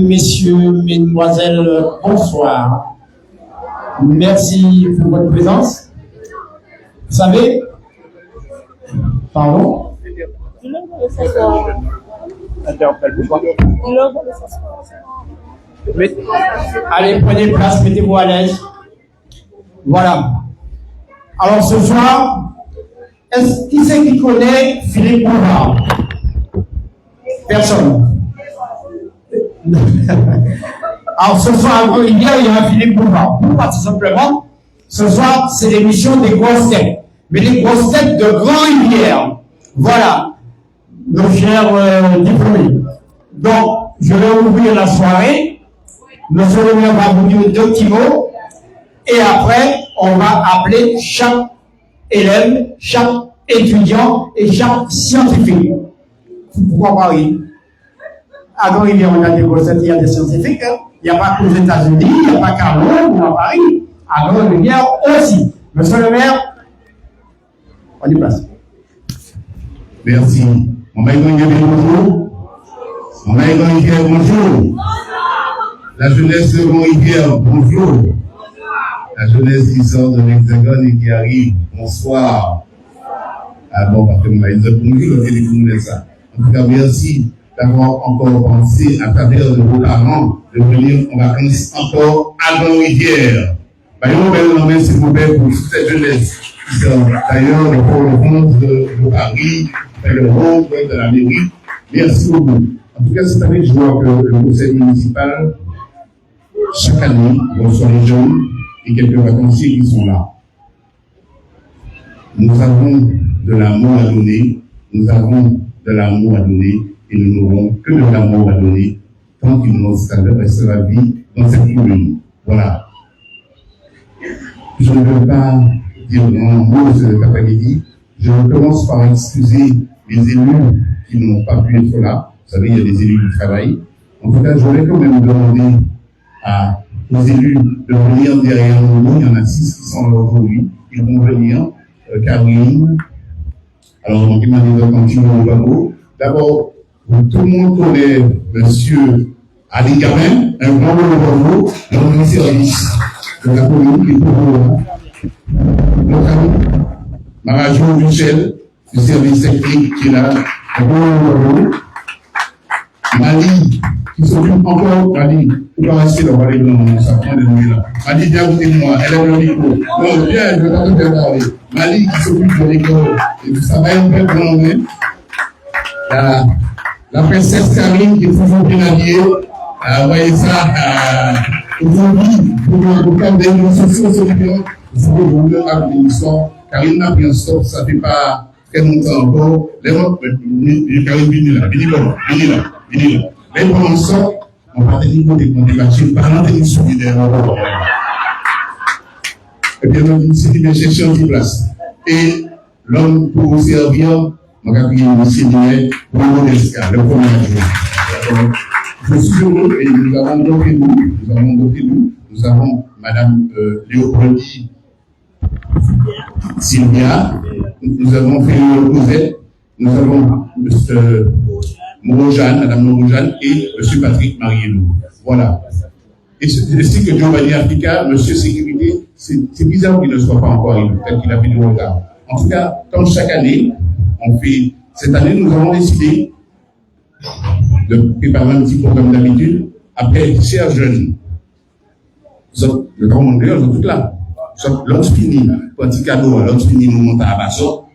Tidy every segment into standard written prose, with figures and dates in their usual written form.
messieurs, mesdemoiselles, bonsoir. Merci pour votre présence. Vous savez, pardon? Allez, prenez place, mettez-vous à l'aise. Voilà. Alors ce soir, qui c'est qui connaît Philippe Bouvard? Personne. Alors ce soir, à Grand-Rivière, il y a Philippe Bouvard. Pourquoi? Tout simplement, ce soir, c'est l'émission des grosses têtes. Mais les grosses têtes de Grand-Rivière. Voilà. Nos chers diplômés. Donc, je vais ouvrir la soirée. Monsieur le maire va vous dire 2 petits mots. Et après, on va appeler chaque élève, chaque étudiant et chaque scientifique. Pourquoi Paris? À Grand-Rivière, on a des grosses têtes, il y a des scientifiques. Hein. Il n'y a pas qu'aux États-Unis, il n'y a pas qu'à Londres ou à Paris. À Grand-Rivière aussi. Monsieur le maire, on y passe. Merci. On va y bonjour. On va y bonjour. La jeunesse de Grand-Rivière, bonjour. La jeunesse qui sort de l'Hexagone et qui arrive, bonsoir. Ah bon, parce que moi, ils ont bonjour, le ça. En tout cas, merci d'avoir encore pensé à travers de vos parents de venir en vacances encore à Grand-Rivière. Voyons, belle main, s'il vous plaît, pour toute cette jeunesse qui sort d'ailleurs le pôle de Paris, le rôle de la mairie. Merci beaucoup. En tout cas, cette année, je vois que le conseil municipal, chaque année, reçoit les jeunes et quelques vacanciers qui sont là. Nous avons de l'amour à donner, nous avons de l'amour à donner et nous n'aurons que de l'amour à donner tant qu'il nous reste la vie dans cette commune. Voilà. Je ne veux pas dire un mot cet après-midi. Je commence par excuser les élus qui n'ont pas pu être là. Vous savez, il y a des élus qui travaillent. En tout cas, je voulais quand même demander aux élus de venir derrière nous. Il y en a 6 qui sont là aujourd'hui. Ils vont venir. Karine. Alors, on m'a dit de continuer au bateau. D'abord, tout le monde connaît monsieur Ali Gamin, un grand nouveau dans le service de la commune qui est toujours là. Notre ami Marajo Michel, du service technique qui est là, un grand nouveau. Mali, qui s'occupe encore, Mali, tu vas rester dans le blanc, ça prend des nuits là. Mali, viens écouter moi, elle est dans le micro. Non, viens, je vais t'entendre parler. Mali, qui s'occupe de l'école, et ça va être très grand, hein. La princesse Karine qui est toujours bien habillée, vous voyez ça, aujourd'hui, pour le cadre des négociations solidaires, vous pouvez vous le rappeler l'histoire. Karine n'a pris un stop, ça fait pas très longtemps encore. Les autres, Karine, vini là. Mais pendant ça, on va tenir compte des matchs, parlant des solidaires. Et bien, on s'est dit, chercher une place. Et l'homme pour vous servir, on va prier le Seigneur pour le Desca, le premier jour. Je suis heureux et nous avons d'autres nous. Nous avons Madame Léopoldie Sylvia, nous avons fait Cosette, nous avons M. Morojane, Madame Morojane et M. Patrick Marielou. Voilà. Et je sais que Giovanni Africa, M. Sécurité, c'est bizarre qu'il ne soit pas encore élu, peut-être qu'il a fait du retard. En tout cas, comme chaque année, cette année, nous avons décidé de préparer un petit programme d'habitude. Après, chers jeunes, le grand monde, ils sont tous là. L'autre fini, petit cadeau, l'autre fini, nous montons à Basso.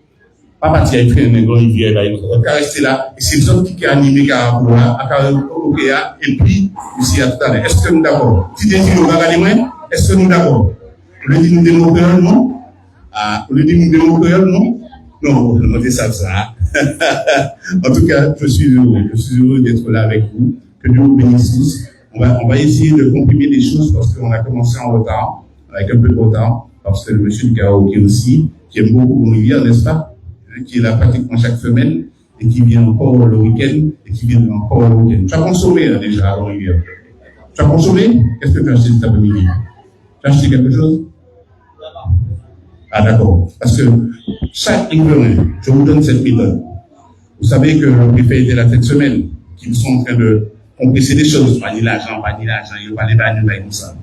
Pas partir à faire une grande rivière là, on va rester là. Et c'est le qui a animé Caraboua, à Caraboua, et puis, ici à tout à l'heure. Est-ce que nous d'accord? Si tu dis nous regardez moi, est-ce que nous d'accord? Vous le dites nous démocrates, non? Vous le dites nous démocrates, non? Non, je ne sais ça. En tout cas, je suis heureux d'être là avec vous. Que Dieu vous bénisse tous. On va essayer de comprimer les choses parce qu'on a commencé en retard, avec un peu de retard, parce que le monsieur du karaoké aussi, qui aime beaucoup Rivière, n'est-ce pas? Qui est là pratiquement chaque semaine, et qui vient encore le week-end, et qui vient encore le week-end. Tu as consommé déjà à Rivière. Tu as consommé? Qu'est-ce que tu as acheté cet après-midi? Tu as acheté quelque chose? Ah d'accord. Parce que chaque riverain, je vous donne cette méthode. Vous savez que le préfet était là cette semaine, qu'ils sont en train de compresser des choses, pas ni l'argent, il n'y a pas l'épargne, comme ça.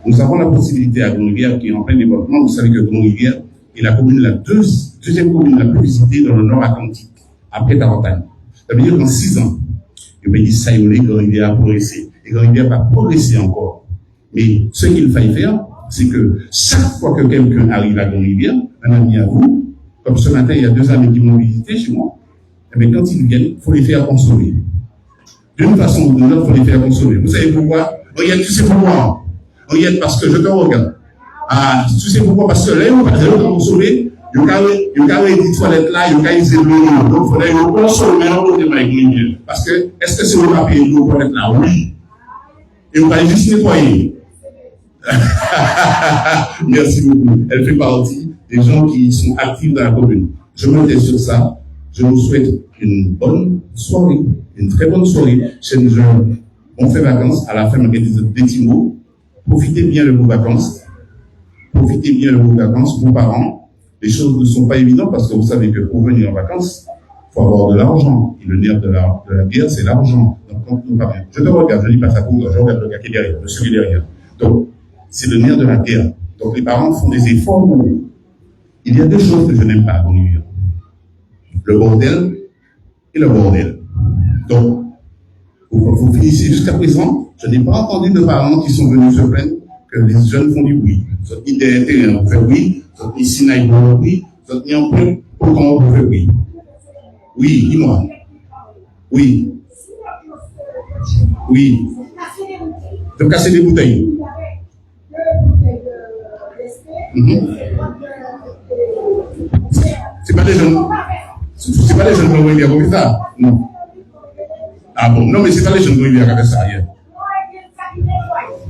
Nous avons la possibilité à Grande-Rivière, qui est en plein développement. Vous savez que Grande-Rivière est la commune, deuxième commune la plus visitée dans le Nord Atlantique, après Tarentaine. Ça veut dire qu'en 6 ans, le pays Saïolé, Grande-Rivière a progressé. Et Grande-Rivière va progresser encore. Mais ce qu'il faille faire, c'est que chaque fois que quelqu'un arrive à Grande-Rivière, un ami à vous, comme ce matin, il y a 2 amis qui m'ont visité chez moi, et bien, quand ils viennent, il faut les faire consoler. D'une façon ou d'une autre, il faut les faire consoler. Vous savez pourquoi? Regarde, tu sais pourquoi? Regarde, parce que je te regarde. Ah, tu sais pourquoi? Parce que là, on va te consoler. Il y a des toilettes là, il y a des éloignements. Donc, il faudrait que consoler, mais on ne pas. Parce que, est-ce que c'est le papier de nos toilettes là? Oui. Et on va juste nettoyer. Merci beaucoup. Elle fait partie des gens qui sont actifs dans la commune. Je me tais sur ça. Je vous souhaite une bonne soirée, une très bonne soirée. On fait vacances à la fin des petits mots. Profitez bien de vos vacances. Profitez bien de vos vacances, vos parents. Les choses ne sont pas évidentes parce que vous savez que pour venir en vacances, il faut avoir de l'argent. Et le nerf de la guerre, c'est l'argent. Donc, quand nous parlons, je te regarde, je dis pas ça pour toi, je regarde le gars qui est derrière, monsieur qui est derrière. Donc, c'est le nerf de la guerre. Donc, les parents font des efforts. Il y a 2 choses que je n'aime pas dans New York. Le bordel et le bordel. Donc, vous finissez jusqu'à présent, je n'ai pas entendu de parents qui sont venus se plaindre que les jeunes font du bruit. Ils ont mis des terrains pour faire bruit, ils ont mis Sinaï pour le bruit, ils ont mis un peu pour comment pour faire bruit. Oui, dis-moi. Oui. Oui. De casser des bouteilles. C'est pas des jeunes. C'est pas les jeunes qui ont dit comme ça. Non. Ah bon, non, mais c'est pas les jeunes qui ont dit comme ça hier.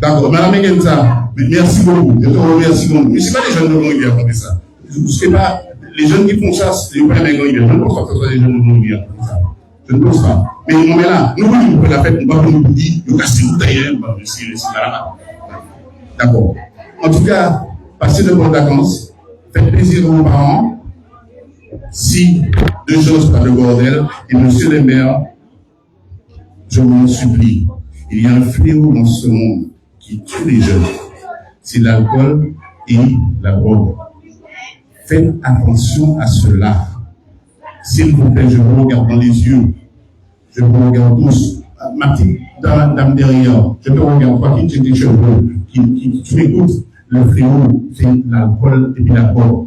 D'accord, madame Genza, merci beaucoup. Je te remercie beaucoup. Mais c'est pas les jeunes qui ont dit comme ça. C'est pas les jeunes qui font ça, c'est pas les jeunes. Je ne pense pas que ce soit les jeunes qui ont dit comme ça. Je ne pense pas. Mais on est là. Nous, on fait la fête, on va nous dire, il y a cassé une taille, c'est là. D'accord. En tout cas, passez de bonnes vacances. Faites plaisir à vos parents. Si 2 choses, pas de bordel, et monsieur le maire, je vous en supplie, il y a un fléau dans ce monde qui tue les jeunes. C'est l'alcool et la drogue. Faites attention à cela. S'il vous plaît, je vous regarde dans les yeux. Je vous regarde tous. Ma petite dame derrière, je te regarde, toi qui tires tes cheveux, qui tu m'écoutes. Le fléau, c'est l'alcool et puis la drogue.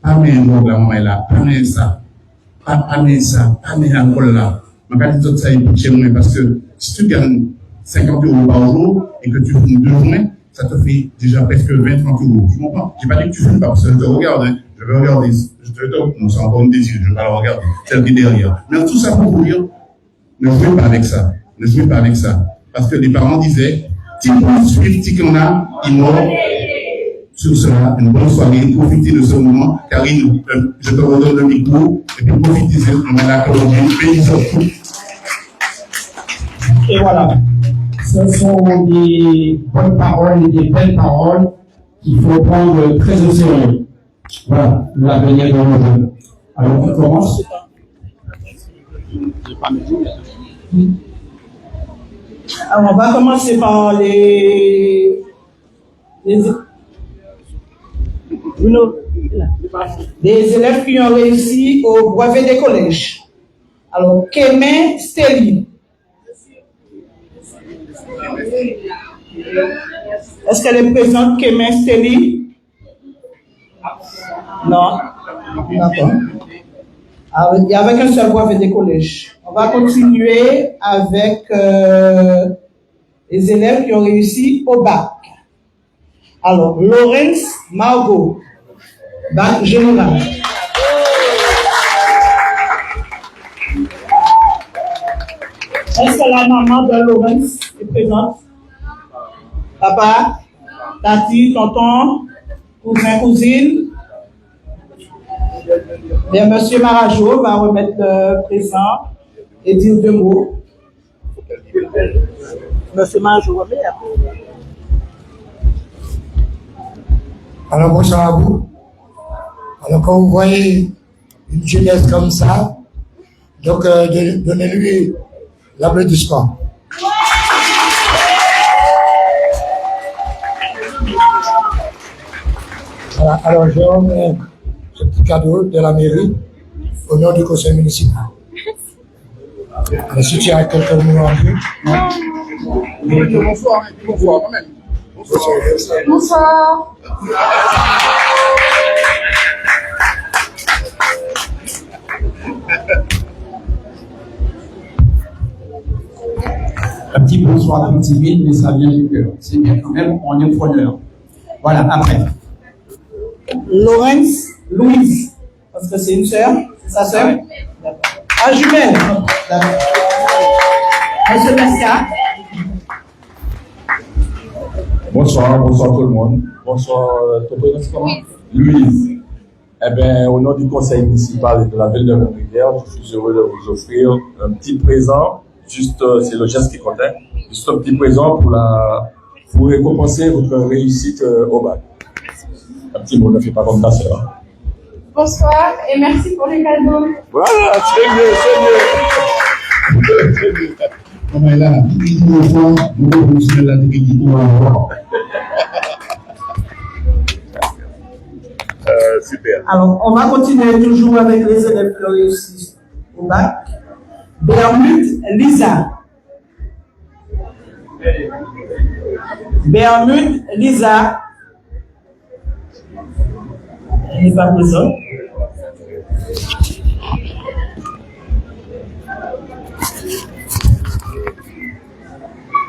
Pas mes drogues là, maman est là. Pas mes ça. Pas mes ça. Pas mes alcool là. Je vais dire tout ça chez moi parce que si tu gagnes 50 € par jour et que tu fumes 2 journées, ça te fait déjà presque 20-30 €. Tu comprends? Je n'ai pas dit que tu fumes pas parce que je te regarde. Hein. Je vais regarder. Non, c'est encore une désir. Je ne vais pas la regarder. Celle qui est derrière. Mais tout ça pour vous dire, ne jouez pas avec ça. Ne jouez pas avec ça. Parce que les parents disaient, si on suit, si on a, il mort. Sur cela, une bonne soirée, profitez de ce moment. Karine, je te redonne le micro, et puis profitez de ce moment-là, comme on dit, et voilà. Ce sont des bonnes paroles et des belles paroles qu'il faut prendre très au sérieux. Voilà, l'avenir de nos jeunes. Alors, on commence. Alors, on va commencer par les élèves qui ont réussi au brevet des collèges. Alors, Kémen Stéli. Est-ce qu'elle est présente, Kémen Stéli? Non. D'accord. Avec un seul brevet des collèges. On va continuer avec les élèves qui ont réussi au bac. Alors, Laurence Margot, bac général. Est-ce que la maman de Laurence est présente? Papa, tati, tonton, cousin, cousine. Bien, monsieur Marajo va remettre le présent et dire 2 mots. Monsieur Marajo, remet après. Alors, bonsoir à vous. Alors, quand vous voyez une jeunesse comme ça, donc donnez-lui l'applaudissement. Voilà, alors je remets ce petit cadeau de la mairie au nom du conseil municipal. Si tu as quelques mots à dire. Bonsoir. Bonsoir. Bonsoir. Un petit bonsoir un peu timide, mais ça vient du cœur. C'est bien quand même, on est preneur. Voilà, après. Louise, parce que c'est une sœur, c'est sa sœur. Ah, jumelle. Monsieur Pascal. Bonsoir tout le monde. Bonsoir, ton prénom c'est comment? Louise. Eh bien, au nom du conseil municipal et de la ville de Rivière, je suis heureux de vous offrir un petit présent. Juste, c'est le geste qui comptait. Juste un petit présent pour récompenser votre réussite au bac. Un petit mot, ne fais pas comme ta sœur. Bonsoir et merci pour les cadeaux. Voilà, c'est mieux. On est là, Super. Alors, on va continuer toujours avec les élèves qui réussissent au bac. Bermude Lisa. Bermude Lisa. Elle n'est pas présente.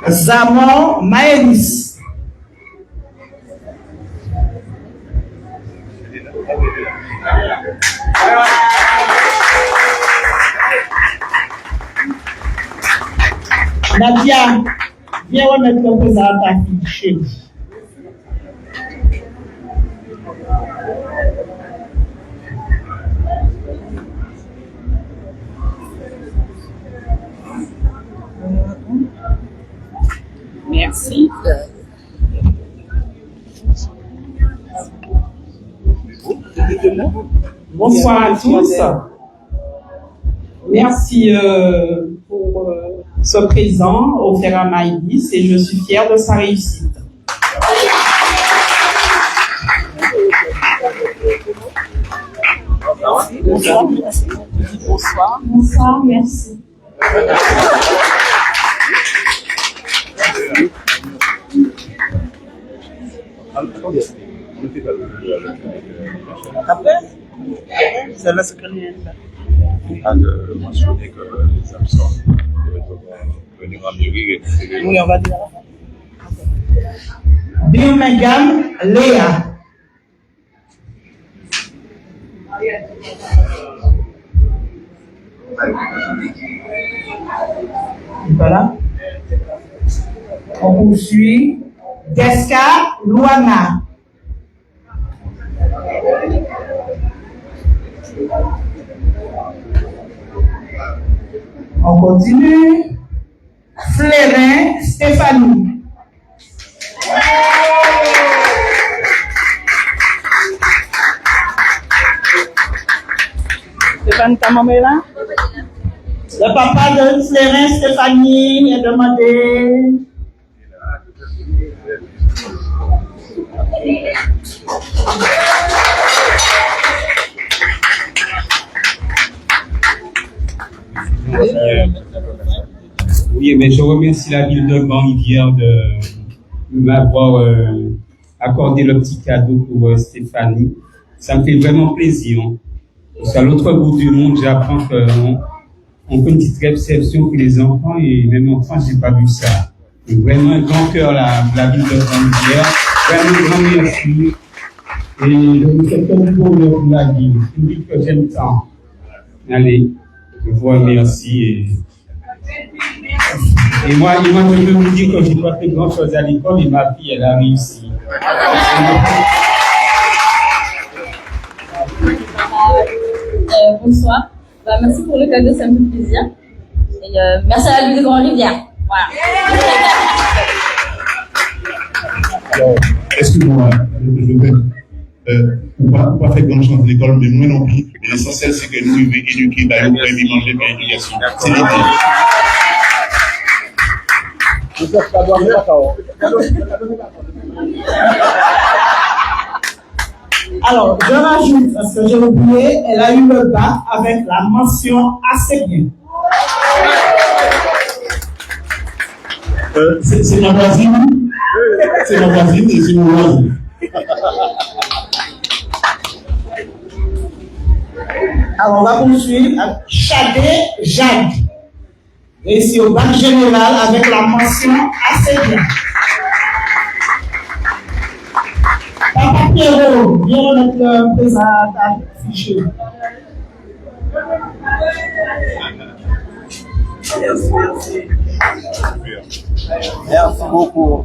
Zamon Maëlys. Nadia, viens remettre le présent à ta fille chez vous. Merci. Bonsoir à tous. Merci pour ce présent offert à Maïdis et je suis fière de sa réussite. Bonsoir. Bonsoir. Bonsoir, merci. Après, c'est la secrétaire. De mentionner que les absents devront venir en mairie. Oui, on va dire. Birmingham, Léa. Voilà. On poursuit. Deska Luana. On continue. Flérin Stéphanie. Stéphane, ta maman est là? Le papa de Flérin Stéphanie est demandé. Oui, mais je remercie la ville de Grand-Rivière de m'avoir accordé le petit cadeau pour Stéphanie. Ça me fait vraiment plaisir. Parce qu'à l'autre bout du monde, j'apprends qu'on fait une petite réception pour les enfants et même en France, j'ai pas vu ça. Donc, vraiment un grand cœur la ville de Grand-Rivière. Vraiment un grand merci. Et je vous souhaite un bonheur pour la ville. C'est une ville que j'aime tant. Allez, je vous remercie. Et moi, je peux vous dire que j'ai pas fait grand chose à l'école et ma fille, elle a réussi. Bonsoir. Merci pour le cadeau, ça me fait plaisir. Et merci à la ville de Grand-Rivière. Voilà. Alors, excuse-moi, on pas faire grand chose à l'école, mais moi non plus. L'essentiel, c'est que nous devons éduquer, d'ailleurs, pour manger, pour l'éducation. C'est l'idée. Alors, je rajoute, parce que j'ai oublié, elle a eu le bac avec la mention assez bien. C'est ma voisine. C'est ma voisine et c'est mon voisin. Alors, on va poursuivre avec Chadé Jacques. Réussi au bac général avec la mention assez bien. Papa Pierrot, viens remettre le présent à ta fiche. Merci beaucoup.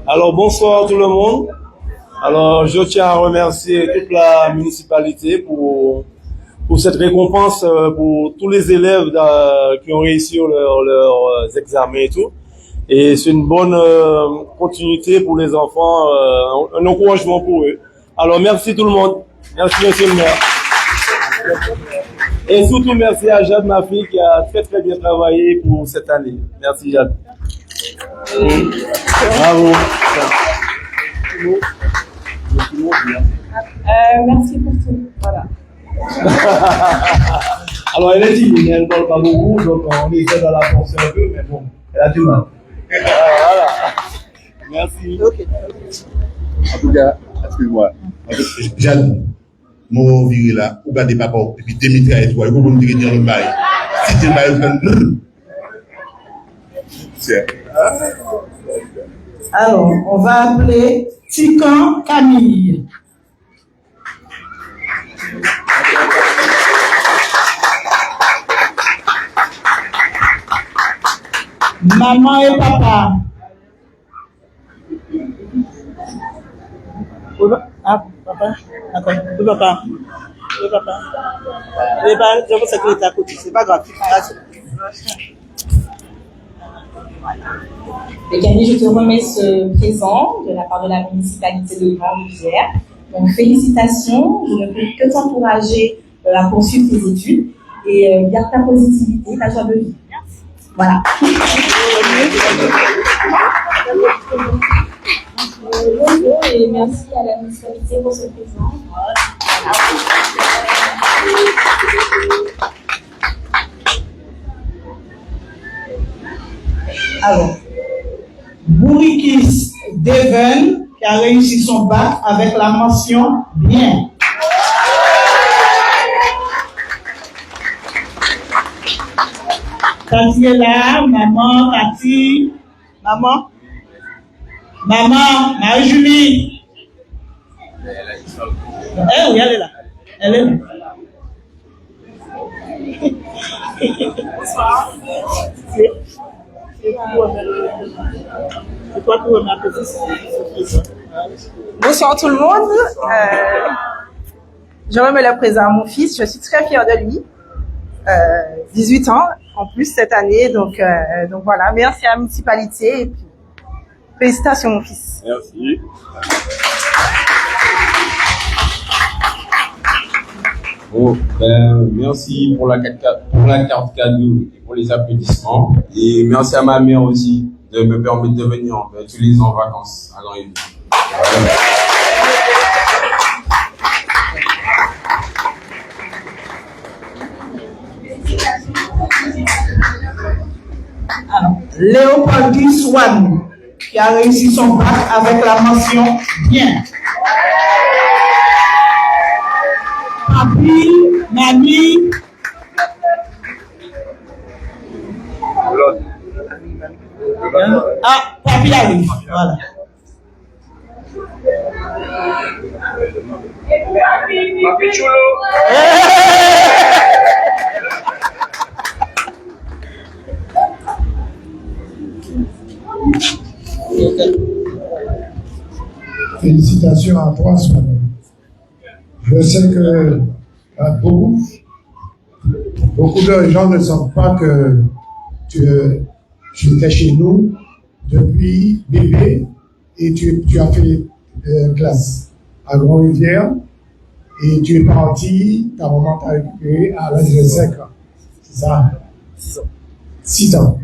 Alors, bonsoir tout le monde. Alors, je tiens à remercier toute la municipalité pour cette récompense pour tous les élèves qui ont réussi leurs examens et tout. Et c'est une bonne continuité pour les enfants, un encouragement pour eux. Alors, merci tout le monde. Merci, monsieur le maire. Et surtout, merci à Jade, ma fille, qui a très très bien travaillé pour cette année. Merci, Jade. Bravo. Merci pour tout. Voilà. Alors, elle est timide, elle ne parle pas beaucoup, donc on essaie de la forcer un peu, mais bon, elle a du mal. Voilà. Merci. Okay. En tout cas, excuse-moi. Jeanne, mon viré là, ou gardez papa, et puis Dimitri et toi, vous pouvez me dire le bail. Si tu me c'est. Alors, on va appeler Tikan Camille. Maman et papa. Ah, papa. D'accord. Oui, papa. Oui, papa. Eh ben, je vous sécurité à côté. C'est pas grave. Et Camille, je te remets ce présent de la part de la municipalité de Grand-Rivière. Donc, félicitations. Je ne peux que t'encourager à poursuivre tes études et garde ta positivité, ta joie de vivre. Voilà. Et merci à la municipalité pour ce présent. Alors, Bourikis Deven, qui a réussi son bac avec la mention bien. Cathy est là, maman, Cathy, maman, Marie-Julie. Oui, elle est là. Elle est là. Bonsoir tout le monde. Je remets le présent à mon fils. Je suis très fière de lui. 18 ans en plus cette année. Donc voilà. Merci à la municipalité. Et puis, félicitations mon fils. Merci. Bon, merci pour la carte cadeau et pour les applaudissements. Et merci à ma mère aussi de me permettre de venir tous les ans en vacances à Grand-Rivière. Alors, Léopold Swan, qui a réussi son bac avec la mention bien. Papi, Mamie. Ah, Papi arrive. Voilà. Papi chulo. Félicitations à toi, Swan. Je sais que beaucoup de gens ne savent pas que tu étais chez nous depuis bébé et tu as fait classe à Grand-Rivière et tu es parti, ta maman t'a récupéré à l'âge de 5 ans. C'est ça? 6 ans.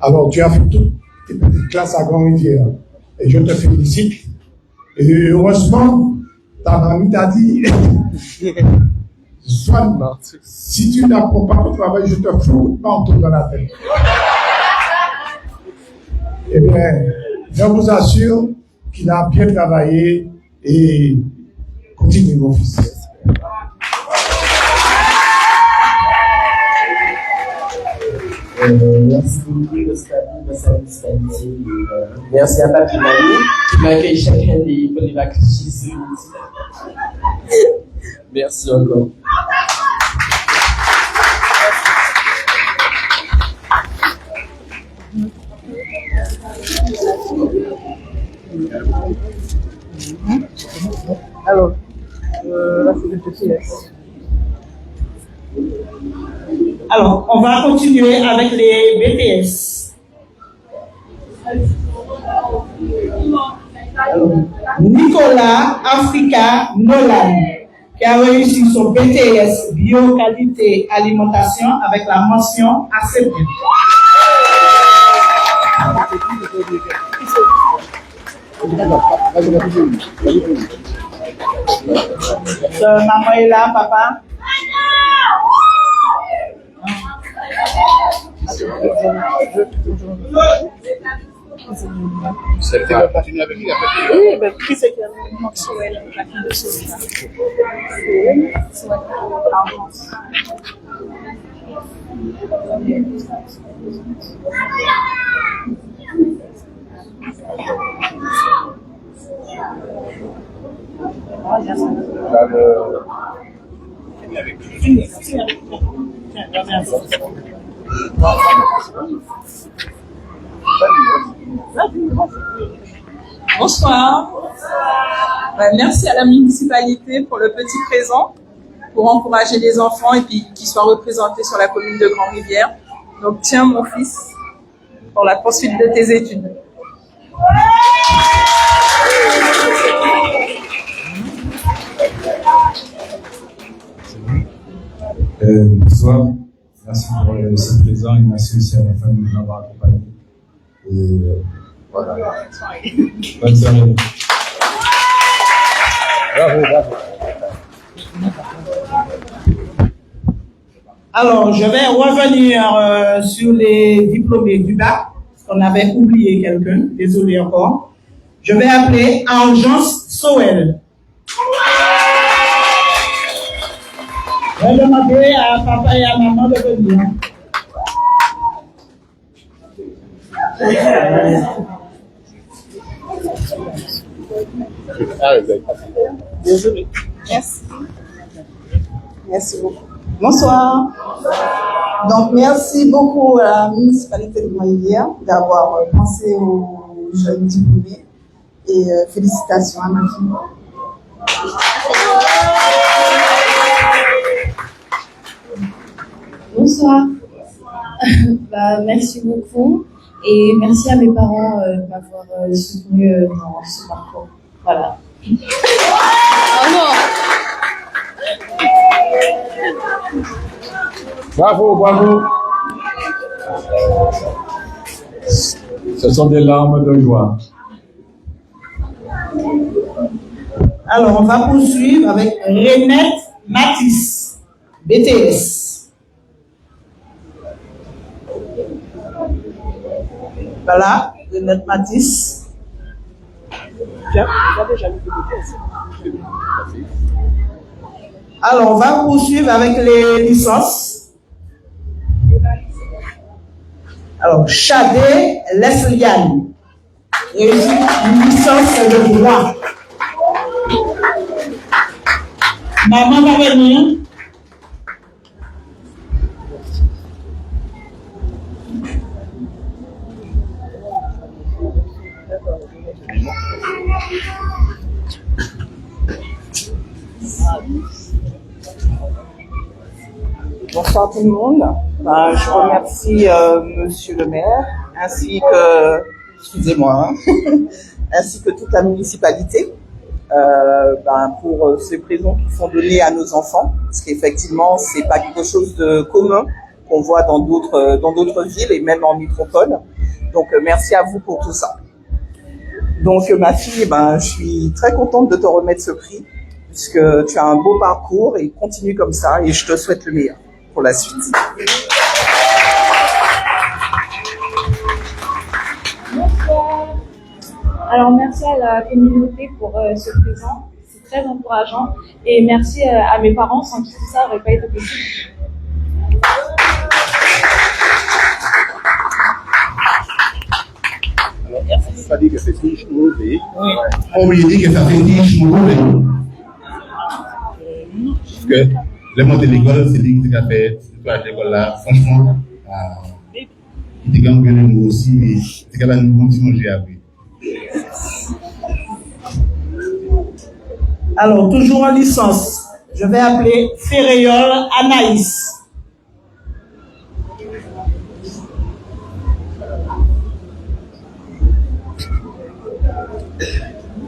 Alors tu as fait toutes tes petites classes à Grand-Rivière et je te félicite Et heureusement, ta mamie t'a dit, Swan, si tu n'apprends pas ton travail, je te fous partout dans la tête. Eh bien, je vous assure qu'il a bien travaillé et continue mon fils. Merci beaucoup de sa municipalité. Merci à Papi Mani qui m'accueille chaque année pour les vacances chez eux. Merci encore. Alors, là c'est le BTS. Alors, on va continuer avec les BTS. Nicolas Africa Nolan, qui a réussi son BTS Bio-Qualité Alimentation avec la mention assez bien. Maman est là, papa. C'est va continuer avec qui? Oui, ben, qui c'est qui a le Soel, la fille de Soel. Soel, Bonsoir. Merci à la municipalité pour le petit présent, pour encourager les enfants et puis qu'ils soient représentés sur la commune de Grand-Rivière. Donc tiens mon fils pour la poursuite de tes études. Bonsoir, merci pour ce présent et merci aussi à la famille de m'avoir accompagné. Et voilà. Bonne soirée. Bravo, bravo. Alors, je vais revenir sur les diplômés du bac, parce qu'on avait oublié quelqu'un, désolé encore. Je vais appeler Argence Soel. Je vais demander à papa et à maman de venir. Désolé. Merci. Merci beaucoup. Bonsoir. Donc, merci beaucoup à la municipalité de Grand-Rivière d'avoir pensé aux jeunes diplômés et félicitations à ma fille. Bonsoir. Merci beaucoup et merci à mes parents de m'avoir soutenu dans ce parcours. Voilà. Bravo, bravo. Ce sont des larmes de joie. Alors, on va poursuivre avec Renette Matisse, BTS. Voilà, Renette Matisse. Alors, on va poursuivre avec les licences. Alors, Chadé Lesliane, une licence de droit. Maman va venir. Bonsoir tout le monde. Je remercie Monsieur le maire ainsi que, excusez-moi, ainsi que toute la municipalité pour ces présents qui sont donnés à nos enfants, parce qu'effectivement c'est pas quelque chose de commun qu'on voit dans d'autres villes et même en métropole. Donc merci à vous pour tout ça. Donc ma fille, je suis très contente de te remettre ce prix, puisque tu as un beau parcours et continue comme ça, et je te souhaite le meilleur pour la suite. Bonsoir. Alors merci à la communauté pour ce présent, c'est très encourageant, et merci à mes parents sans qui tout ça n'aurait pas été possible. Ça dit que c'est Tiche Mourouvé. On lui dit que ça fait Tiche Mourouvé. Parce que les mots de l'école, c'est lui qui a fait cette école-là. Franchement, il était quand même nous aussi, mais c'est quand même un petit manger à lui. Alors, toujours en licence, je vais appeler Ferréol Anaïs.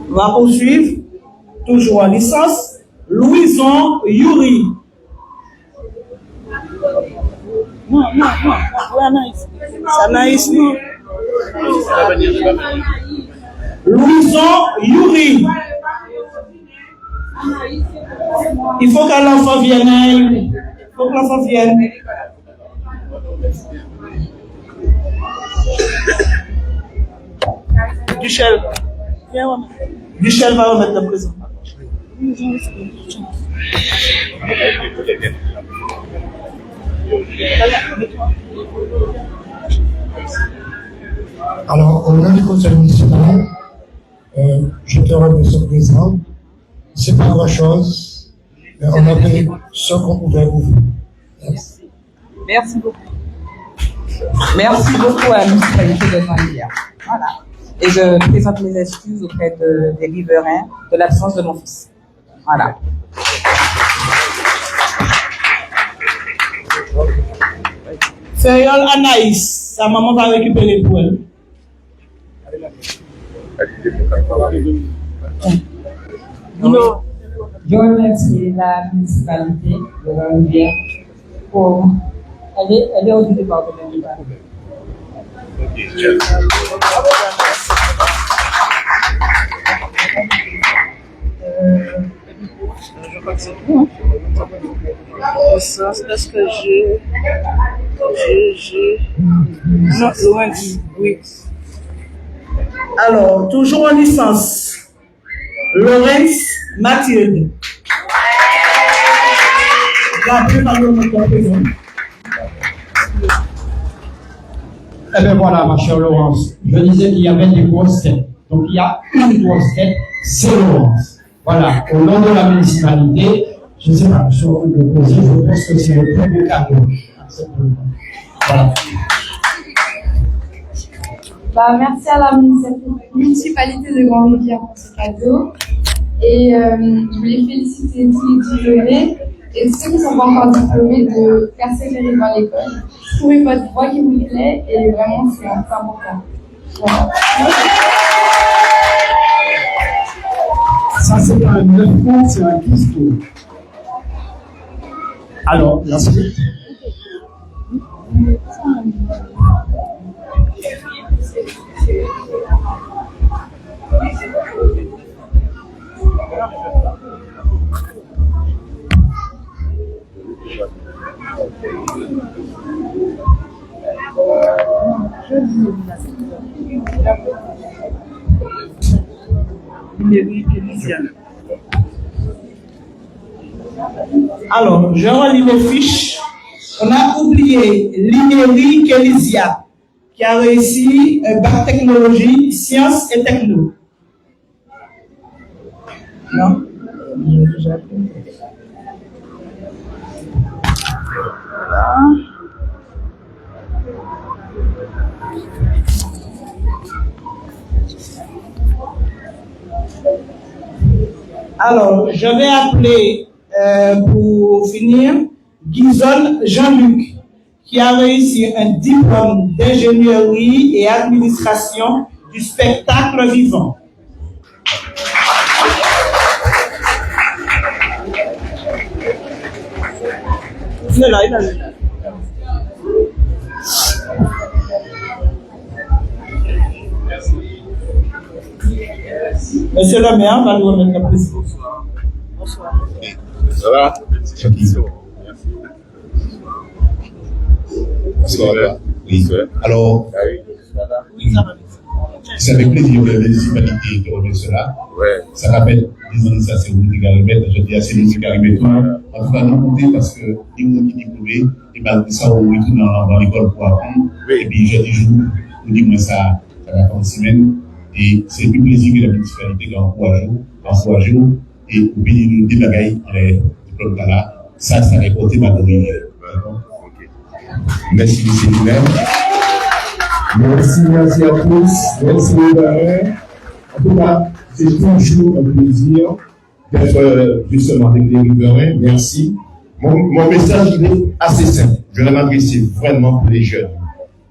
On va poursuivre, toujours en licence, Louison Yuri. Non, Anaïs. C'est Anaïs, non. Louison Yuri. Il faut que l'enfant vienne. Il faut que l'enfant vienne. Duchel. Duchel va remettre le présent. Alors, au nom du conseil municipal, je te remets ce présent. C'est pas grand-chose, mais on a fait ce qu'on pouvait pour vous. Merci. Merci beaucoup. Merci beaucoup à la municipalité de Saint-Hilaire. Voilà. Et je présente mes excuses auprès des riverains de l'absence de mon fils. Voilà. Ferréol Anaïs, sa maman va récupérer pour elle. Je remercie la municipalité de Grande-Rivière pour... Elle est au département du Bas. Je crois que c'est tout. C'est parce que non, loin dit, oui. Alors, toujours en licence, Laurence Mathilde. Eh bien voilà, ma chère Laurence, je disais qu'il y avait des grosses têtes. Donc il y a une grosse tête, c'est Laurence. Voilà, au nom de la municipalité, je ne sais pas, sur le projet, je pense que c'est le premier cadeau. Voilà. Merci à la municipalité de Grande-Rivière pour ce cadeau. Et je voulais féliciter tous les diplômés et ceux qui ne sont pas encore diplômés de persévérer dans l'école. Trouvez votre voie qui vous plaît et vraiment c'est important. Voilà. Ça, c'est pas un 9 points, c'est un 10 tours. Alors, la suite. Alors, je relis les fiches. On a oublié Linéry Kélysia, qui a réussi un bac technologie, sciences et techno. Non? Alors, je vais appeler, pour finir, Guizon Jean-Luc, qui a réussi un diplôme d'ingénierie et administration du spectacle vivant. Il est là, il est là. Monsieur le maire va nous remettre la présidence. Ça va? Bonsoir. Oui. Alors, c'est avec plaisir que la municipalité te remet cela. Ouais. Ça rappelle des années, ça c'est vous qui remettre. Je dis à ces qui arrivent toi. En tout cas, non compter parce que les gens qui diplômés, et bien, ça, on retourne dans l'école pour apprendre. Et puis, j'ai des jours, on dit, moi, ça va faire une semaine. Et c'est plus plaisir que la municipalité encourage et pour bénir nous des bagailles, les diplômes là, ça récolté ma donne. Merci, monsieur le maire. Merci à tous. Merci les parents. En tout cas, c'est toujours un plaisir d'être justement avec les riverains. Merci. Mon message, il est assez simple. Je vais m'adresser vraiment pour les jeunes.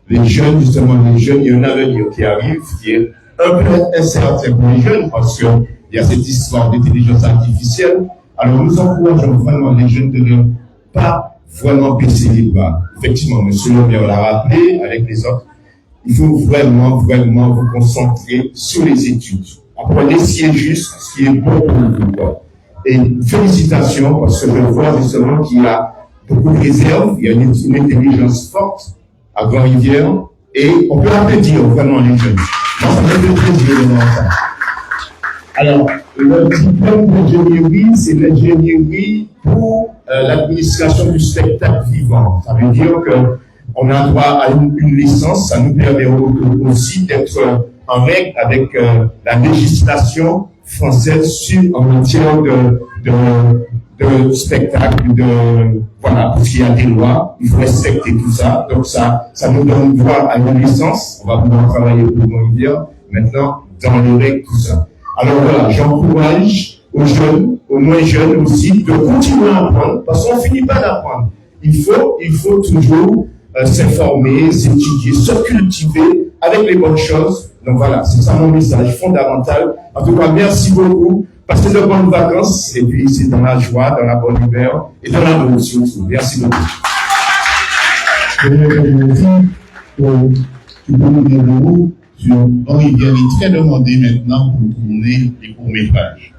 Les jeunes, justement, il y a un avenir qui arrive, qui est un peu incertain pour les jeunes, parce qu'il y a cette histoire d'intelligence artificielle. Alors, nous encourageons vraiment les jeunes de ne pas vraiment baisser les bras. Effectivement, monsieur le maire l'a rappelé avec les autres. Il faut vraiment vous concentrer sur les études. Apprenez ce qui est juste, ce qui est bon pour vous. Et félicitations, parce que je vois justement qu'il y a beaucoup de réserves, il y a une intelligence forte à Grand-Rivière, et on peut applaudir vraiment les jeunes. Moi, ça me fait plaisir de voir ça. Alors, le diplôme d'ingénierie, c'est l'ingénierie pour l'administration du spectacle vivant. Ça veut dire que on a droit à une licence, ça nous permet aussi d'être en règle avec la législation française en matière de spectacle, voilà, parce qu'il y a des lois, il faut respecter tout ça. Donc ça nous donne droit à une licence. On va pouvoir travailler pour Grand-Rivière maintenant dans les règles, tout ça. Alors voilà, j'encourage aux jeunes, aux moins jeunes aussi, de continuer à apprendre, parce qu'on finit pas d'apprendre. Il faut toujours s'informer, s'étudier, se cultiver avec les bonnes choses. Donc voilà, c'est ça mon message fondamental. En tout cas, merci beaucoup. Passez de bonnes vacances, et puis c'est dans la joie, dans la bonne humeur, et dans l'amour surtout. Merci beaucoup. Tu peux nous dire le mot sur Grand-Rivière est très demandé maintenant pour tourner les courts-métrages.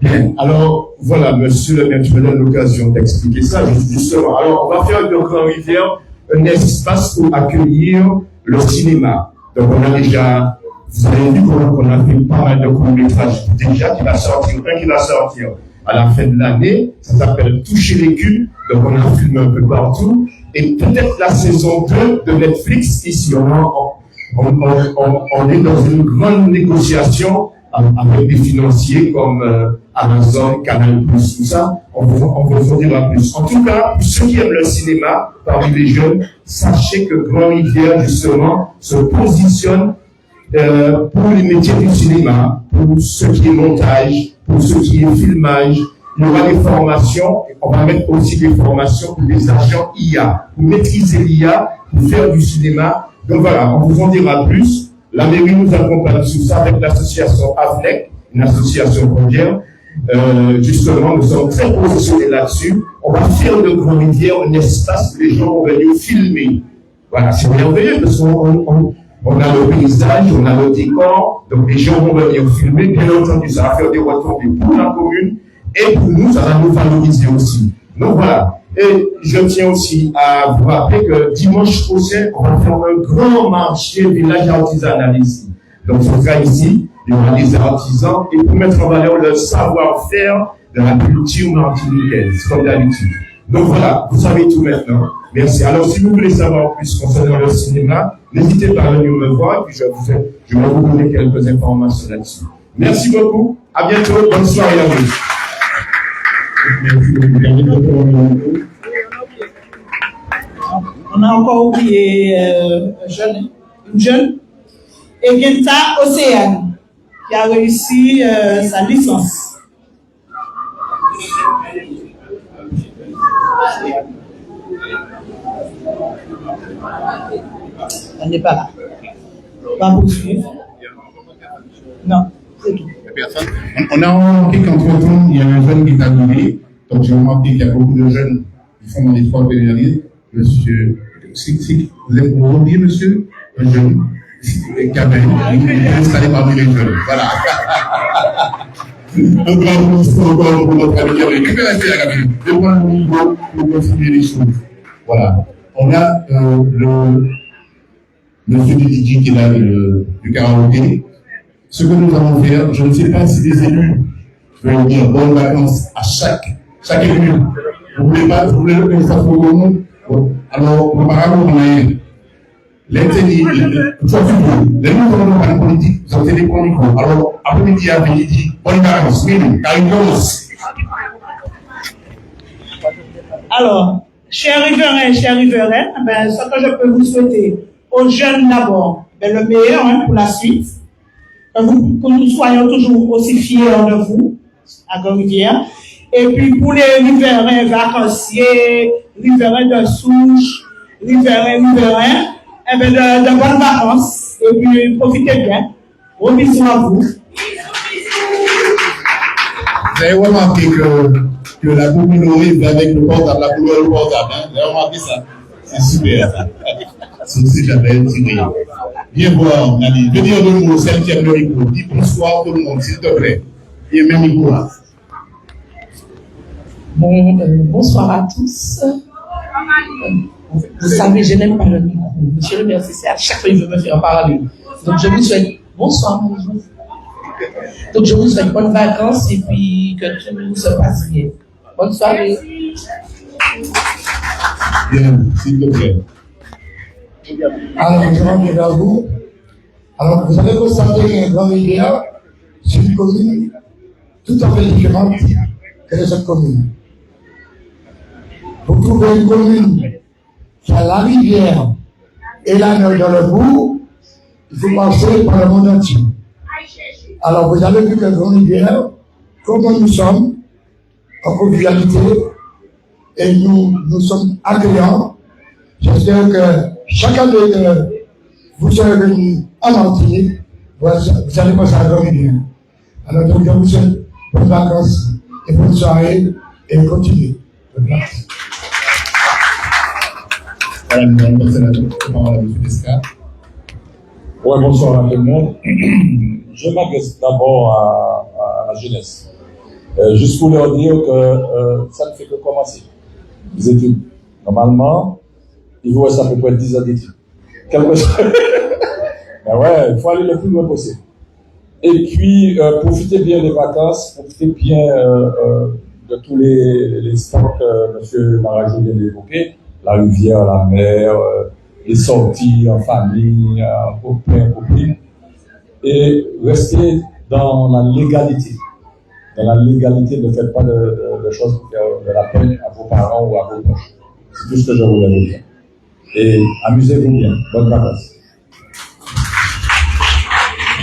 Bien, alors voilà, monsieur le maire, tu me donnes l'occasion d'expliquer ça, justement. Alors, on va faire de Grand-Rivière un espace pour accueillir le cinéma. Donc, on a déjà, vous avez vu qu'on a fait pas mal de courts-métrages déjà qui va sortir, un qui va sortir à la fin de l'année, ça s'appelle Toucher les culs, donc on a filmé un peu partout, et peut-être la saison 2 de Netflix, ici, on est dans une grande négociation avec des financiers comme Amazon, Canal+, tout ça, on vous en dira plus. En tout cas, pour ceux qui aiment le cinéma, parmi les jeunes, sachez que Grand-Rivière, justement, se positionne pour les métiers du cinéma, pour ce qui est montage, pour ce qui est filmage. Il y aura des formations, on va mettre aussi des formations pour des agents IA, pour maîtriser l'IA, pour faire du cinéma. Donc voilà, on vous en dira plus. La mairie nous accompagne sur ça avec l'association AVNEC, une association mondiale. Justement, nous sommes très positionnés là-dessus. On va faire de Grand-Rivière un espace où les gens vont venir filmer. Voilà, c'est merveilleux parce qu'on a le paysage, on a le décor, donc les gens vont venir filmer. Bien entendu, ça va faire des retombées pour la commune et pour nous, ça va nous valoriser aussi. Donc voilà. Et je tiens aussi à vous rappeler que dimanche prochain, on va faire un grand marché village artisanal ici. Donc, ce sera ici, il y aura des artisans et pour mettre en valeur le savoir-faire de la culture martiniquaise, comme d'habitude. Donc voilà, vous savez tout maintenant. Merci. Alors, si vous voulez savoir plus concernant le cinéma, n'hésitez pas à venir me voir et puis je vais vous donner quelques informations là-dessus. Merci beaucoup. À bientôt. Bonne soirée à vous. On a encore oublié une jeune, Egenta Océane, qui a réussi sa licence. Elle n'est pas là. On va poursuivre. Non, c'est tout. Personne. On a remarqué qu'entre-temps, il y a un jeune qui est arrivé. Donc, j'ai remarqué qu'il y a beaucoup de jeunes qui font dans les 3 premières années. Monsieur, vous êtes oublié, monsieur? Un jeune. Gabin, il est installé parmi les jeunes. Voilà. Un grand bonsoir encore pour notre ami Gabin. Que rester à Gabin? Je prends le niveau pour continuer les choses. Voilà. On a le monsieur Didi qui est là du karaoké. Ce que nous allons faire, je ne sais pas si les élus veulent dire bonnes vacances à chaque élu. Vous voulez pas, vous voulez que ça soit pour nous? Alors, on va pas rien. Les nouveaux partis politiques, vous avez des points micro. Alors, après-midi, après-midi, bonnes vacances, minimum, car il commence. Alors, chers riverains, ben, ce que je peux vous souhaiter aux jeunes d'abord, ben, le meilleur pour la suite, que nous soyons toujours aussi fiers de vous à Grande-Rivière. Et puis pour les riverains vacanciers, riverains de souche, riverains, eh ben de bonnes vacances. Et puis profitez bien. Gros bisous à vous. Vous avez remarqué que la commune arrive avec le portable, la couleur du portable. Hein? Vous avez remarqué ça? C'est super. C'est jamais tiré. Viens voir, Nani. Je veux dire deux mots, celle qui aime le micro. Dis bonsoir tout le monde, s'il te plaît. Et même micro là. Bonsoir à tous. Vous savez, je n'aime pas le micro. Monsieur le maire, c'est à chaque fois il veut me faire parler. Donc je vous souhaite bonsoir, bonjour. Donc je vous souhaite bonnes vacances et puis que tout se passe bien. Bonne soirée. Bien, s'il te plaît. Alors, je reviens vers vous. Alors, vous allez constater que Grande-Rivière, c'est une commune tout à fait différente que les autres communes. Vous trouvez une commune qui a la rivière et la mer dans le bout, il faut passer par le monde entier. Alors, vous avez vu que Grande-Rivière, comme nous sommes, en convivialité, et nous sommes accueillants. J'espère que chaque année que vous serez venus en Martinique, vous allez passer à Grande-Rivière. Alors, donc, je vous souhaite bonnes vacances et bonne soirée et continuez. Merci. Voilà, nous allons passer la parole à M. Descartes. Ouais, bonsoir à tout le monde. Je m'adresse d'abord à la jeunesse. Juste pour leur dire que ça ne fait que commencer. Les études. Normalement, il vous reste à peu près 10 ans d'études. Quelque chose. Ben ouais, il faut aller le plus loin possible. Et puis, profitez bien des vacances, profitez bien de tous les sports que M. Marajou vient d'évoquer. La rivière, la mer, les sorties en famille, en copain, copine. Et restez dans la légalité. Dans la légalité, ne faites pas de choses pour faire de la peine à vos parents ou à vos proches. C'est tout ce que je voulais vous dire. Et amusez-vous bien. Bonnes vacances.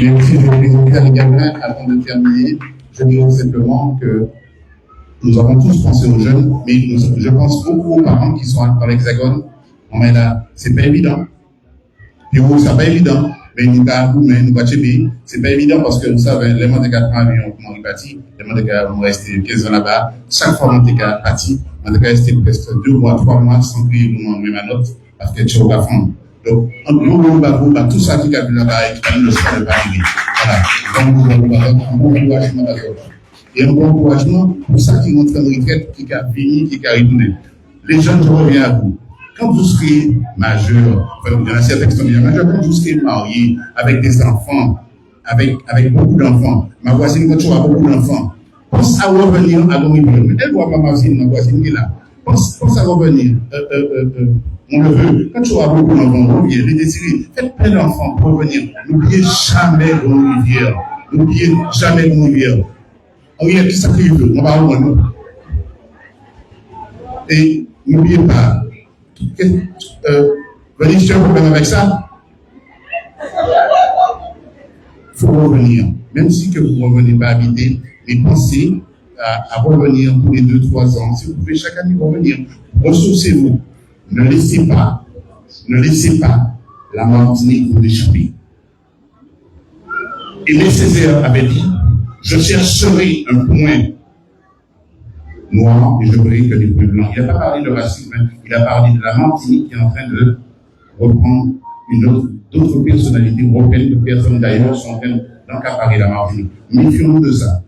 Merci, je vais présenter à Gabin avant de terminer. Je dirais simplement que nous avons tous pensé aux jeunes, mais je pense beaucoup aux parents qui sont dans l'Hexagone. C'est pas évident. Et vous, c'est pas évident. Mais nous, c'est pas évident parce que nous savons, les gens de 4 ans, on est parti, les gens de 4 ans, resté 15 ans là-bas. Chaque fois, on est parti, on est resté presque 2 mois, 3 mois sans crier nous même à note parce que tu vas fond. Donc, nous, tout ça qui est là-bas et qui ne sera pas arrivé. Voilà. Donc, nous avons un bon encouragement d'abord. Et un bon encouragement pour ça qui rentre en retraite, qui a fini, qui a retourné. Les jeunes, je reviens à vous. Quand vous serez majeur, il y en a certains qui sont déjà majeurs, quand vous serez marié avec des enfants, avec beaucoup d'enfants, ma voisine, quand tu as beaucoup d'enfants, pense à revenir à Grande-Rivière. Mais elle voit ma voisine qui est là. Pense à revenir. On le veut. Quand tu auras beaucoup d'enfants, reviens, les désirer. Faites plein d'enfants pour revenir. N'oubliez jamais Grande-Rivière. N'oubliez jamais Grande-Rivière. On y a tout ça qu'il veut. On va revenir. Et n'oubliez pas. Venez, je un problème avec ça. Il faut revenir. Même si que vous ne revenez pas habiter, mais pensez à revenir tous les 2-3 ans. Si vous pouvez chaque année revenir, ressourcez-vous. Ne laissez pas la Martinique vous échapper. Et les Césaire avait dit, je chercherai un point noir et je verrai que des points blancs. Il n'a pas parlé de racisme, il a parlé de la Martinique qui est en train de reprendre une autre d'autres personnalités européennes, de personnes d'ailleurs, sont en train d'encaparer la Martinique. Méfions-nous de ça.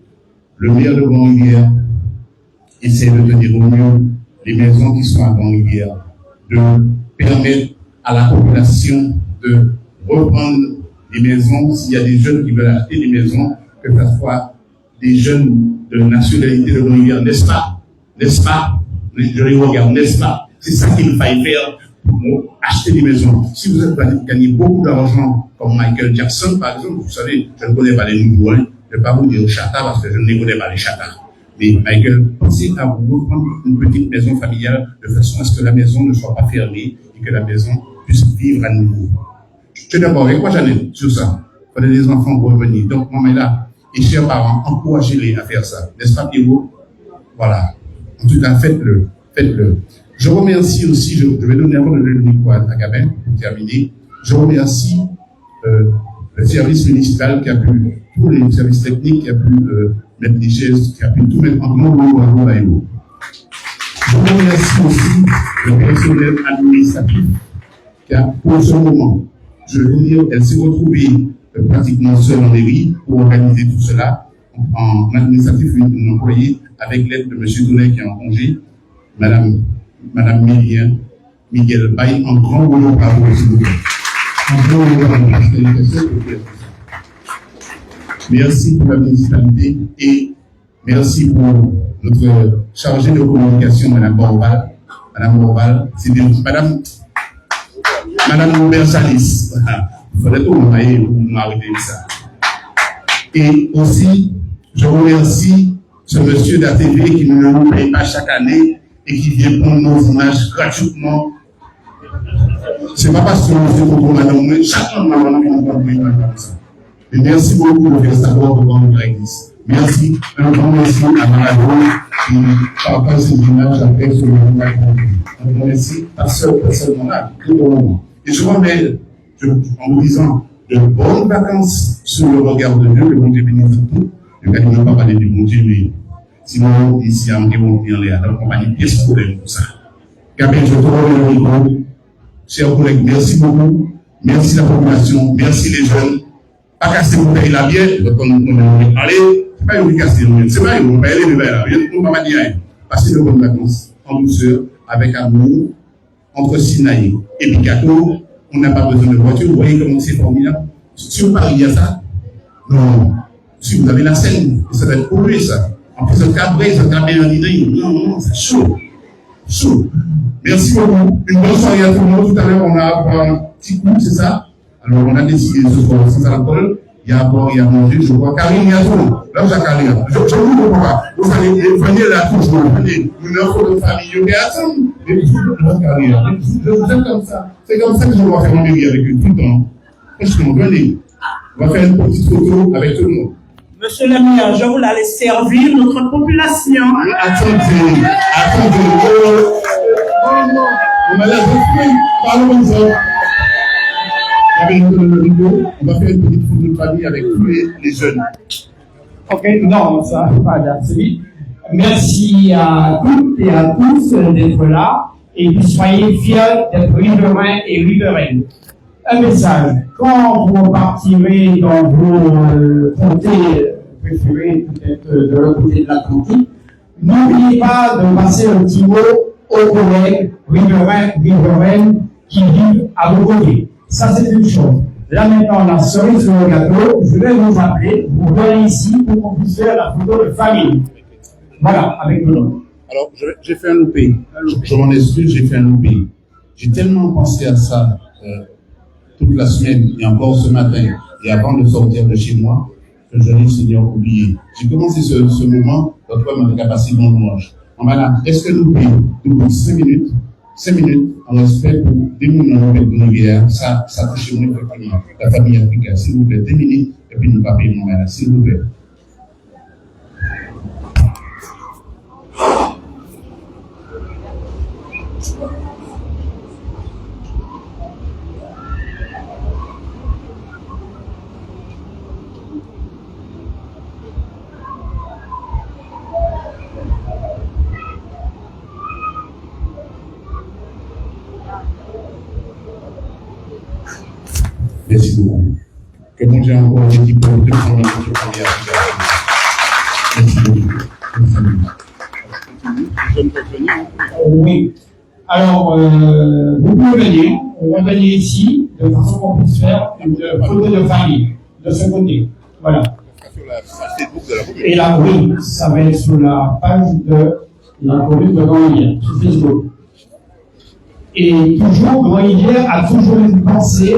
Le maire de Grand-Rivière essaie de tenir au mieux les maisons qui sont à Grand-Rivière, de permettre à la population de reprendre les maisons. S'il y a des jeunes qui veulent acheter des maisons, que ce soit des jeunes de nationalité de Grand-Rivière, n'est-ce pas? N'est-ce pas? Je les regarde, n'est-ce pas? C'est ça qu'il faille faire pour acheter des maisons. Si vous avez gagné beaucoup d'argent, comme Michael Jackson, par exemple, vous savez, je ne connais pas les nouveaux, hein. Je ne vais pas vous dire chata parce que je ne connais pas les chatas. Mais Michael, pensez à vous reprendre une petite maison familiale de façon à ce que la maison ne soit pas fermée et que la maison puisse vivre à nouveau. Je suis d'accord avec moi, Jeannette, sur ça. Il fallait les enfants revenir. Donc, maman est là. Et chers parents, encouragez-les à faire ça. N'est-ce pas, Pierrot? Voilà. En tout cas, faites-le. Faites-le. Je remercie aussi, je vais donner avant de donner le micro à Gabin pour terminer. Je remercie le service municipal qui a pu, tous les services techniques qui a pu mettre des chaises, qui a pu tout mettre en grand à eux. Je remercie aussi le personnel administratif qui a, pour ce moment, je veux dire, elle s'est retrouvée pratiquement seule en mairie pour organiser tout cela. En administratif, une employée avec l'aide de M. Dounet qui est en congé, Madame Miguel Baye, en grand boulot par vous, s'il vous plaît. En grand boulot. Merci pour la municipalité et merci pour notre chargée de communication, Madame Borval. Madame Borval, c'est bien Madame Bersalis. Il faudrait que vous m'arrêtez ça. Et aussi, je remercie ce monsieur d'ATV qui ne nous paye pas chaque année et qui vient prendre nos images gratuitement. C'est pas parce que nous faisons pour madame, mais chaque année, nous avons une image comme ça. Et merci beaucoup de faire ça pour le l'église. Merci. Un grand merci à Maradou qui partage ces images avec ce mouvement. Un grand merci à ce moment-là, tout au moment. Et je remets, en vous disant, de bonnes vacances sur le regard de Dieu, le bon Dieu bénisse tout. Je ne vais pas parler du bon Dieu, mais sinon, ici, on va en l'air, la compagnie, pièce pour ça. Gabriel, je te remets le micro. Chers collègues, merci beaucoup. Merci la population, merci les jeunes. Pas casser mon pays la bière, quand on va parler, c'est pas une casser, c'est pas une va aller la bière, on va dire rien. Passez de bonnes vacances, en douceur, avec amour, entre Sinaï et Picato. On n'a pas besoin de voiture, vous voyez comment c'est formidable. Sur Paris, il y a ça. Non. Si vous avez la Seine, ça va être pollué, ça. En plus, ça cabré, ça cabré en idée. Non, c'est chaud. Chaud. Merci beaucoup. Une bonne soirée à tout le monde. Tout à l'heure, on a un petit coup, c'est ça? Alors, on a décidé ce soir, sans alcool, il y a à boire, il y a à manger, je vois. Karine, il y a tout. Là, j'ai Karine. Je vous comprends pas. Vous allez venir là toujours. Venez. Une offre de famille, il y a tout. Mais vous, Karine, je vous aime comme ça. C'est comme ça que je dois faire mon mairie avec eux tout le temps. Franchement, venez. On va faire une petite photo avec tout le monde. Monsieur le maire, je vous allez servir notre population. Attendez. On va la faire. Parlons comme ça. On va faire une petite photo de famille avec tous les jeunes. Ok, non, ça va pas d'assez. Merci à toutes et à tous d'être là et puis soyez fiers d'être riverains et riveraines. Un message, quand vous partirez dans vos comtés préférés, peut-être de l'autre côté de l'Atlantique, n'oubliez pas de passer un petit mot aux collègues riverains, riveraines qui vivent à vos côtés. Ça, c'est une chose. Là, maintenant, la cerise sur le gâteau, je vais vous appeler, vous venez ici pour qu'on puisse faire la photo de famille. Voilà, avec le nom. Alors, j'ai fait un loupé. Je m'en excuse, j'ai fait un loupé. J'ai tellement pensé à ça toute la semaine et encore ce matin et avant de sortir de chez moi que je l'ai Seigneur oublié. J'ai commencé ce moment, votre homme a passé dans le manche. Voilà, est-ce que nous pouvons 5 minutes en respect pour des moments de rivière, ça touche effectivement la famille africaine. S'il vous plaît, 2 minutes et puis nous papez mon malade, s'il vous plaît. Merci beaucoup. Que mon Dieu encore une équipe pour deux ans notre première Oui. Alors, vous pouvez venir. On va venir ici, de façon qu'on puisse faire une photo de famille, de ce côté. Voilà. Et là, oui, ça va être sur la page de la commune de Grand-Rivière, sur Facebook. Et toujours, Grand-Rivière a toujours une pensée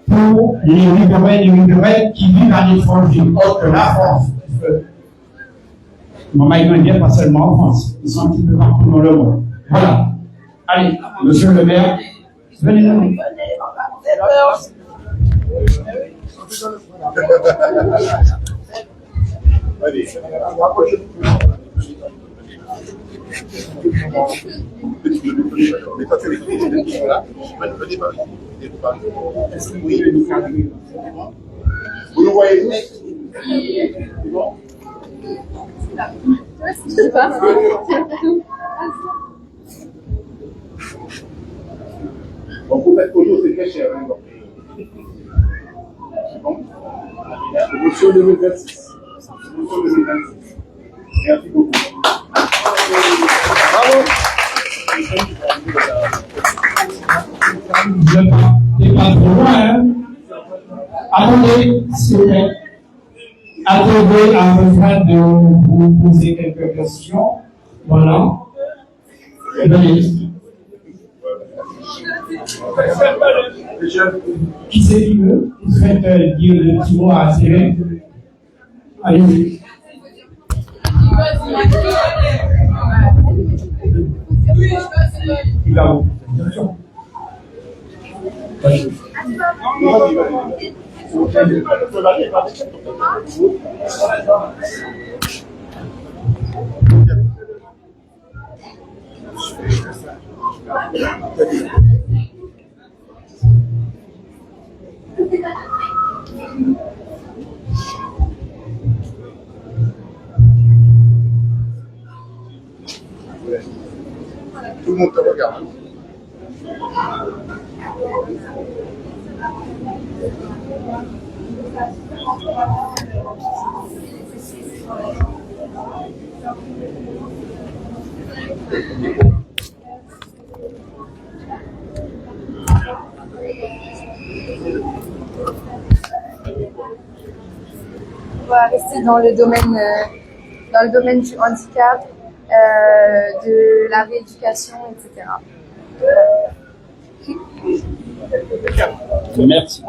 pour les riverains et les riveraines qui vivent à l'étranger, autre que la France. Maman et Grand-Rivière, pas seulement en France, ils sont un petit peu partout dans le monde. Voilà. Allez, monsieur le maire, venez là. Allez, vous le voyez tous? Je sais pas. Donc, pour cette photo, c'est très cher. Hein, c'est bon? Émotion 2026. Émotion 2026. Merci beaucoup. Bravo. Je n'ai pas trop loin, hein. Attendez, s'il vous plaît. Attendez afin de vous poser quelques questions. Voilà. Venez. Qui c'est qui veut? Vous faites dire le petit mot à tirer. Allez-y. Là-haut. Tout le monde te regarde. On va rester dans le domaine du handicap, de la rééducation, etc. Merci.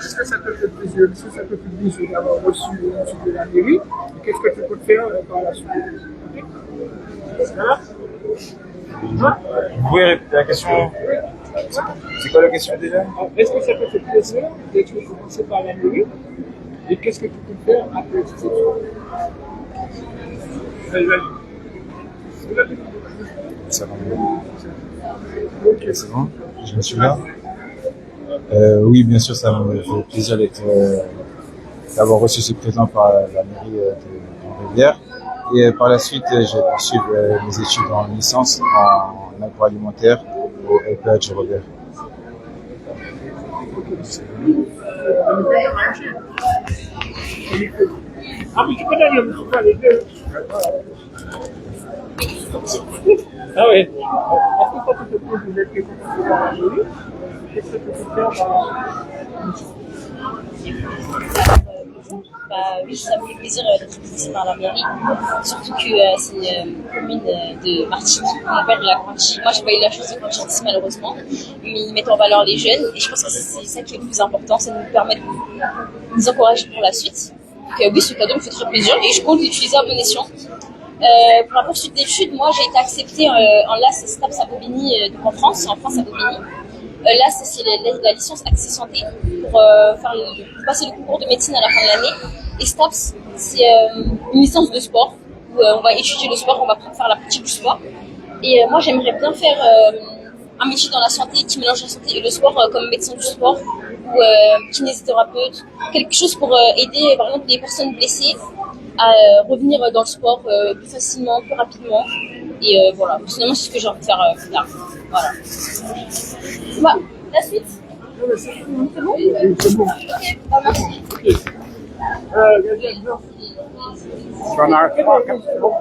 Est-ce que ça te fait plaisir? Est-ce que ça te fait plaisir d'avoir reçu l'étude de la mairie? Qu'est-ce que tu peux faire par la suite? Vous pouvez répéter la question? C'est quoi la question déjà? Est-ce que ça te fait plaisir d'être commencé par la mairie? Et qu'est-ce que tu peux faire après ces études? Ça va mieux. Ok, c'est bon? Je me suis là. Oui, bien sûr, ça me fait plaisir d'avoir reçu ce présent par la mairie de Grand-Rivière. Et par la suite, j'ai poursuivi mes études en licence en agroalimentaire au EPH Robert. Ah, mais tu peux d'ailleurs me faire les deux. Ah oui. Est-ce que ça te fait plaisir d'être commencé par la mairie? Qu'est-ce que tu peux faire oui, ça me fait plaisir d'être visité par la mairie, surtout que c'est une commune de Martinique. Mon père l'a grandi. Moi, j'ai pas eu la chance de grandir ici malheureusement, mais ils mettent en valeur les jeunes et je pense que c'est ça qui est le plus important, ça nous permet de nous encourager pour la suite. Donc oui, ce cadeau me fait très plaisir et je compte l'utiliser à bon escient. Pour la poursuite d'études, moi j'ai été acceptée en LAS STAPS à Bobigny, donc en France à Bobigny. LAS, c'est la licence Accès Santé pour passer le concours de médecine à la fin de l'année. Et STAPS, c'est une licence de sport où on va étudier le sport, on va faire la pratique du sport. Et moi j'aimerais bien faire un métier dans la santé qui mélange la santé et le sport, comme médecin du sport ou kinésithérapeute, quelque chose pour aider par exemple les personnes blessées à revenir dans le sport plus facilement, plus rapidement. Et voilà, finalement c'est ce que j'ai envie de faire plus tard. Voilà. Bah, la suite. C'est bon? C'est bon. Ok, bah, merci. J'en ai trois, quatre, c'est bon.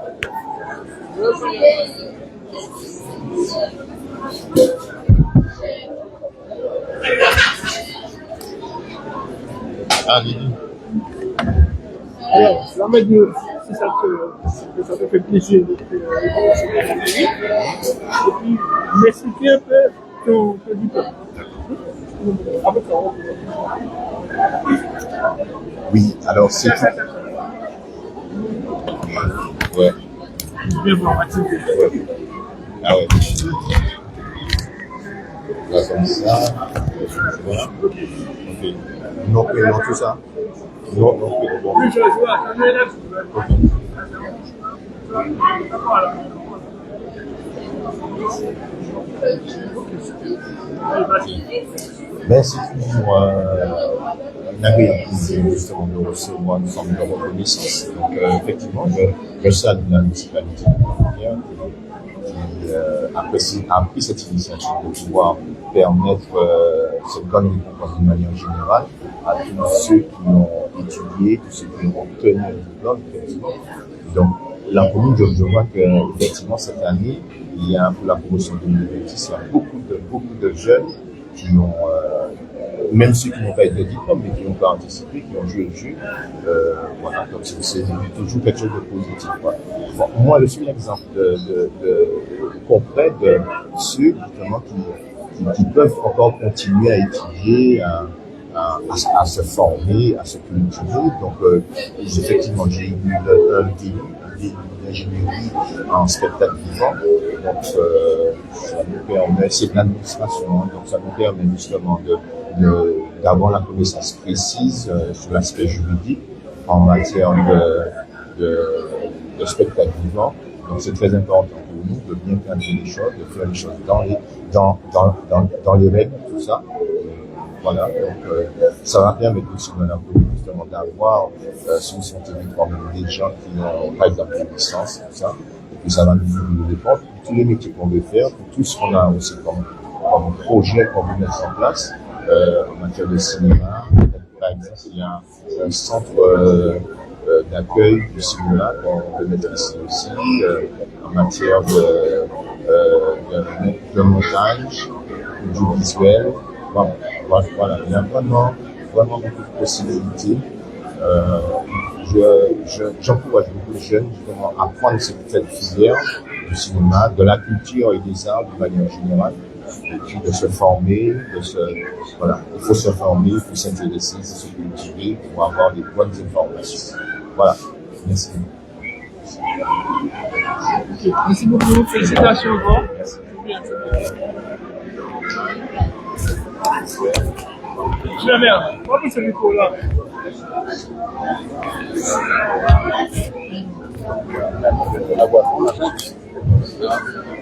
Alors, ça m'a dit, si ça te fait plaisir de et puis m'expliquer un peu ton diplôme. Oui, alors c'est tout. Ouais. Ah ouais. Là, comme ça. C'est bon. Ok. Non, prénom, tout ça. Non, bon. Oui, je vois. Ok. Ben, c'est toujours un agréable plaisir justement de recevoir une forme de reconnaissance. Donc effectivement, je salue la municipalité qui a pris cette initiative de pouvoir permettre cette bonne récompense d'une manière générale à tous ceux qui ont étudié, tous ceux qui ont obtenu un diplôme, effectivement. Donc la commune, je vois qu'effectivement cette année, il y a pour la promotion 2026, il y a beaucoup de jeunes qui ont, même ceux qui n'ont pas été diplômés, mais qui n'ont pas anticipé, qui ont joué le jeu. Voilà, donc c'est toujours quelque chose de positif. Quoi. Bon, moi, je suis l'exemple concret de ceux justement qui peuvent encore continuer à étudier, à se former, à se cultiver. Donc, effectivement, j'ai eu un début d'ingénierie en spectacle vivant. Donc, ça nous permet, c'est de l'administration, donc ça nous permet justement d'avoir la connaissance précise sur l'aspect juridique en matière de spectacle vivant. Donc, c'est très important pour nous de bien cadrer les choses, de faire les choses dans les règles, tout ça. Voilà, donc ça va permettre aussi dans la commune justement d'avoir sur son territoire des gens qui ont par exemple une licence, tout ça, et puis ça va nous dépendre pour tous les métiers qu'on veut faire, pour tout ce qu'on a aussi comme projet qu'on veut mettre en place en matière de cinéma. Par exemple, il y a un centre d'accueil du cinéma qu'on peut mettre ici aussi, en matière de montage, du visuel. Voilà, il y a vraiment beaucoup de possibilités. J'encourage beaucoup de jeunes justement à prendre cette filière du cinéma, de la culture et des arts de manière générale, et puis de se former, voilà, il faut se former, il faut s'intéresser, se cultiver pour avoir des bonnes informations. Voilà, merci. Okay. Merci beaucoup, félicitations encore. Je la merde. Pourquoi ce micro-là?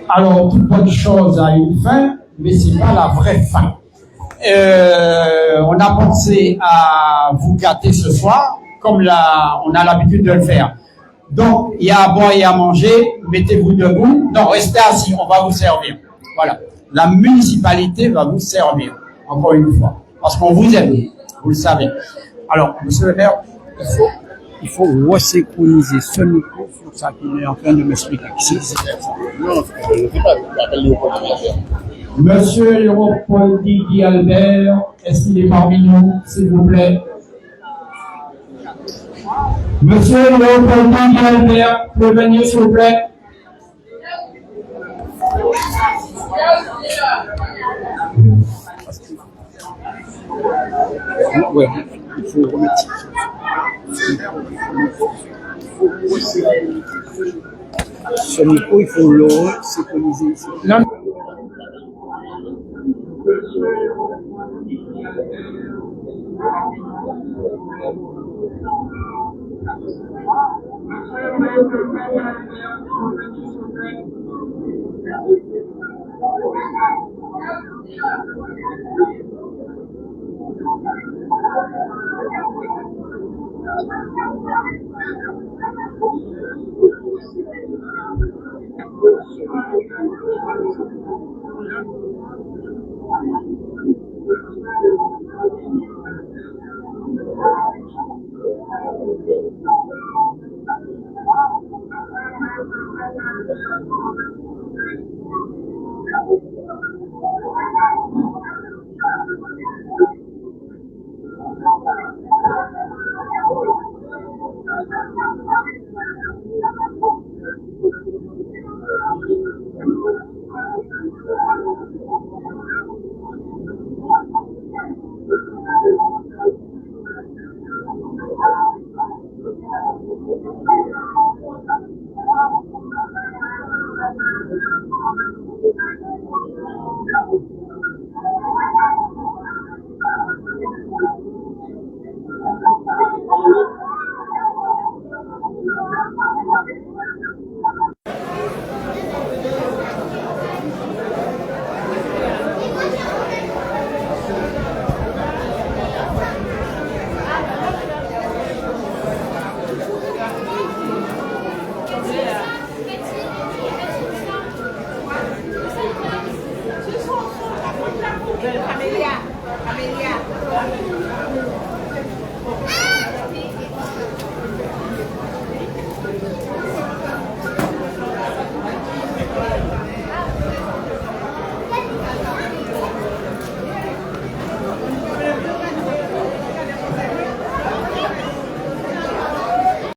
Alors, toute bonne chose a une fin, mais c'est pas la vraie fin. On a pensé à vous gâter ce soir, comme on a l'habitude de le faire. Donc, il y a à boire et à manger, mettez-vous debout. Non, restez assis, on va vous servir. Voilà. La municipalité va vous servir, encore une fois. Parce qu'on vous aime, vous le savez. Alors, monsieur le maire, il faut resynchroniser ce micro sur ça qu'il est en train de m'expliquer. Non, je ne sais pas, j'appelle Léopold. Monsieur Léopold Guy Albert, est-ce qu'il est parmi nous, s'il vous plaît? Monsieur Léopold Guy Albert, vous pouvez venir, s'il vous plaît? Ouais, il faut remettre. Ce micro, il faut le synchroniser ici. Non.